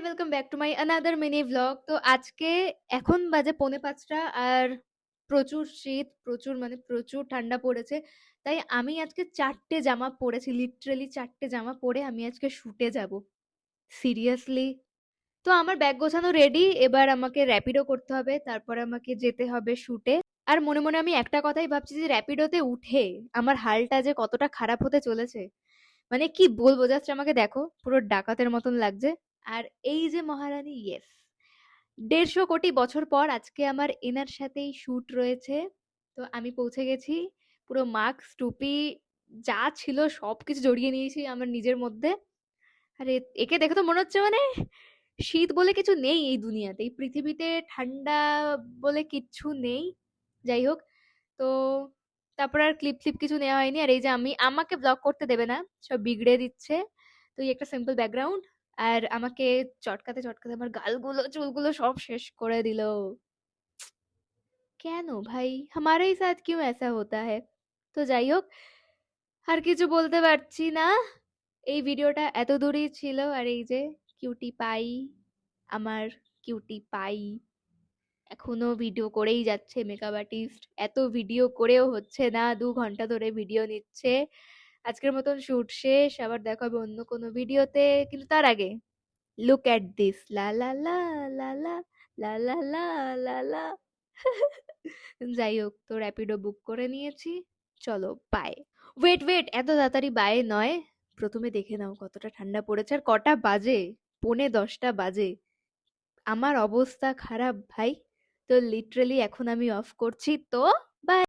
Welcome back to my another mini vlog. তো আজকে এখন বাজে 4:45 আর প্রচুর শীত, প্রচুর মানে প্রচুর ঠান্ডা পড়েছে। তাই আমি আজকে 4টে জামা পরেছি, লিটারালি 4টে জামা পরে আমি আজকে শুটে যাব। সিরিয়াসলি। তো আমার ব্যাগ গোছানো রেডি, এবার আমাকে র্যাপিডো করতে হবে, তারপর আমাকে যেতে হবে শুটে। আর মনে মনে আমি একটা কথাই ভাবছি যে র্যাপিডোতে উঠে আমার হালটা যে কতটা খারাপ হতে চলেছে। মানে কি বলবো, জাস্ট আমাকে দেখো, পুরো ডাকাতের মতন লাগছে। আর এই যে মহারানী, ইয়েস, 150 কোটি বছর পর আজকে আমার এনার সাথেই শুট রয়েছে। তো আমি পৌঁছে গেছি, পুরো মাস্ক টুপি যা ছিল সবকিছু জড়িয়ে নিয়েছি আমার নিজের মধ্যে। আরে একে দেখে তো মনে হচ্ছে মানে শীত বলে কিছু নেই এই দুনিয়াতে, এই পৃথিবীতে ঠান্ডা বলে কিচ্ছু নেই। যাই হোক, তো তারপর আর ক্লিপ ফ্লিপ কিছু নেওয়া হয়নি। আর এই যে আমাকে ব্লগ করতে দেবে না, সব বিগড়ে দিচ্ছে। তো এই একটা সিম্পল ব্যাকগ্রাউন্ড, আর আমাকে চটকাতে চটকাতে আমার গালগুলো চুলগুলো সব শেষ করে দিল। কেন ভাই, हमारे ही साथ क्यों ऐसा होता है? তো যাই হোক, আর কিছু বলতে পারছি না। এই ভিডিওটা এত দূরই ছিল। আর এই যে কিউটি পাই, আমার কিউটি পাই এখনো ভিডিও করেই যাচ্ছে। মেকআপ আর্টিস্ট এত ভিডিও করেও হচ্ছে না, 2 ঘন্টা ধরে ভিডিও নিচ্ছে। আজকের মতন শুট শেষ, আবার দেখা হবে অন্য কোনো ভিডিওতে। কিন্তু তার আগে লুক অ্যাট দিস, লা লা লা লা লা লা লা লা লা লা। যাই হোক, তো র্যাপিডো বুক করে নিয়েছি, চলো বাই। ওয়েট ওয়েট, এত তাড়াতাড়ি বাই নয়, প্রথমে দেখে নাও কতটা ঠান্ডা পড়েছে আর কটা বাজে। 9:45 বাজে। আমার অবস্থা খারাপ ভাই। তো লিটারালি এখন আমি অফ করছি, তো বাই।